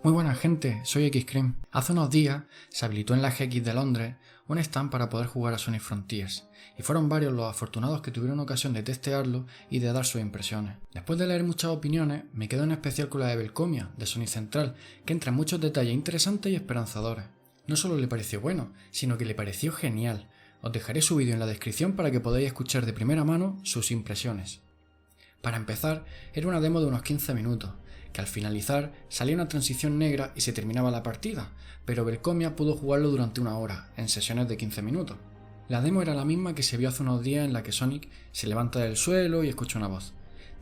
Muy buena gente, soy Xcream. Hace unos días se habilitó en la GX de Londres un stand para poder jugar a Sonic Frontiers, y fueron varios los afortunados que tuvieron ocasión de testearlo y de dar sus impresiones. Después de leer muchas opiniones, me quedo en especial con la de Belcomia, de Sonic Central, que entra en muchos detalles interesantes y esperanzadores. No solo le pareció bueno, sino que le pareció genial. Os dejaré su vídeo en la descripción para que podáis escuchar de primera mano sus impresiones. Para empezar, era una demo de unos 15 minutos, que al finalizar salía una transición negra y se terminaba la partida, pero Belcomia pudo jugarlo durante una hora, en sesiones de 15 minutos. La demo era la misma que se vio hace unos días en la que Sonic se levanta del suelo y escucha una voz.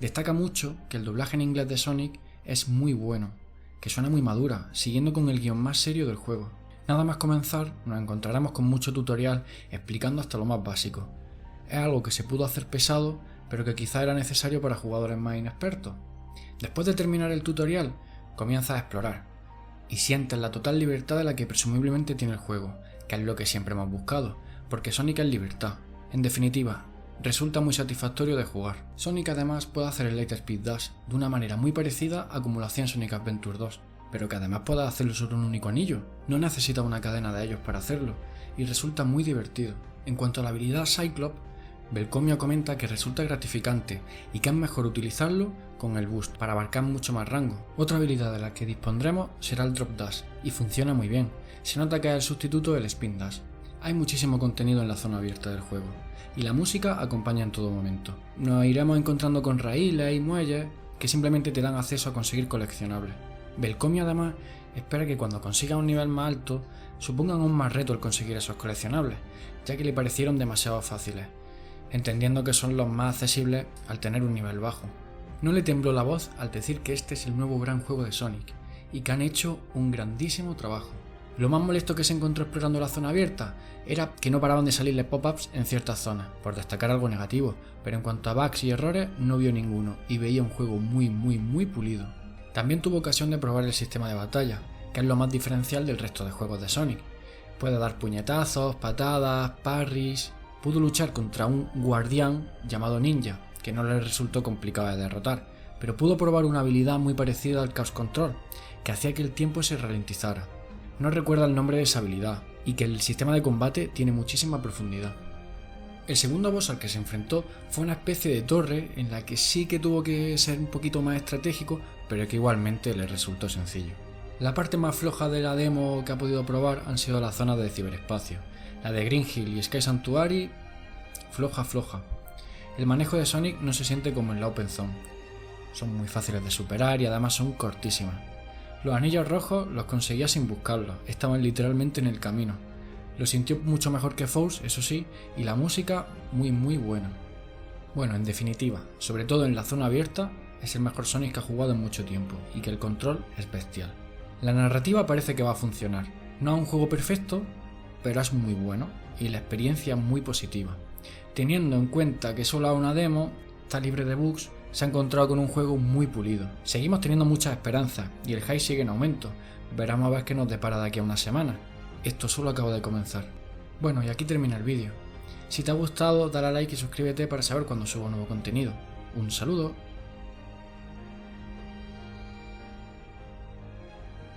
Destaca mucho que el doblaje en inglés de Sonic es muy bueno, que suena muy madura, siguiendo con el guión más serio del juego. Nada más comenzar, nos encontraremos con mucho tutorial explicando hasta lo más básico. Es algo que se pudo hacer pesado, pero que quizá era necesario para jugadores más inexpertos. Después de terminar el tutorial, comienzas a explorar, y sientes la total libertad de la que presumiblemente tiene el juego, que es lo que siempre hemos buscado, porque Sonic es libertad. En definitiva, resulta muy satisfactorio de jugar. Sonic además puede hacer el Lightspeed Dash de una manera muy parecida a como lo hacía en Sonic Adventure 2, pero que además puede hacerlo sobre un único anillo. No necesita una cadena de ellos para hacerlo, y resulta muy divertido. En cuanto a la habilidad Cyclops, Belcomia comenta que resulta gratificante y que es mejor utilizarlo con el boost para abarcar mucho más rango. Otra habilidad de la que dispondremos será el Drop Dash, y funciona muy bien. Se nota que es el sustituto del Spin Dash. Hay muchísimo contenido en la zona abierta del juego, y la música acompaña en todo momento. Nos iremos encontrando con raíles y muelles que simplemente te dan acceso a conseguir coleccionables. Belcomia además espera que cuando consigas un nivel más alto supongan aún más reto el conseguir esos coleccionables, ya que le parecieron demasiado fáciles, entendiendo que son los más accesibles al tener un nivel bajo. No le tembló la voz al decir que este es el nuevo gran juego de Sonic, y que han hecho un grandísimo trabajo. Lo más molesto que se encontró explorando la zona abierta era que no paraban de salirle pop-ups en ciertas zonas, por destacar algo negativo, pero en cuanto a bugs y errores no vio ninguno, y veía un juego muy pulido. También tuvo ocasión de probar el sistema de batalla, que es lo más diferencial del resto de juegos de Sonic. Puede dar puñetazos, patadas, parries. Pudo luchar contra un guardián llamado Ninja, que no le resultó complicado de derrotar, pero pudo probar una habilidad muy parecida al Chaos Control, que hacía que el tiempo se ralentizara. No recuerda el nombre de esa habilidad, y que el sistema de combate tiene muchísima profundidad. El segundo boss al que se enfrentó fue una especie de torre en la que sí que tuvo que ser un poquito más estratégico, pero que igualmente le resultó sencillo. La parte más floja de la demo que ha podido probar han sido las zonas de ciberespacio. La de Green Hill y Sky Sanctuary, floja. El manejo de Sonic no se siente como en la Open Zone. Son muy fáciles de superar y además son cortísimas. Los anillos rojos los conseguía sin buscarlos, estaban literalmente en el camino. Lo sintió mucho mejor que Force, eso sí, y la música muy buena. Bueno, en definitiva, sobre todo en la zona abierta, es el mejor Sonic que ha jugado en mucho tiempo, y que el control es bestial. La narrativa parece que va a funcionar. No es un juego perfecto, pero es muy bueno, y la experiencia muy positiva. Teniendo en cuenta que solo es una demo, está libre de bugs, se ha encontrado con un juego muy pulido. Seguimos teniendo muchas esperanzas, y el hype sigue en aumento. Veremos a ver qué nos depara de aquí a una semana. Esto solo acaba de comenzar. Bueno, y aquí termina el vídeo. Si te ha gustado, dale a like y suscríbete para saber cuando subo nuevo contenido. Un saludo.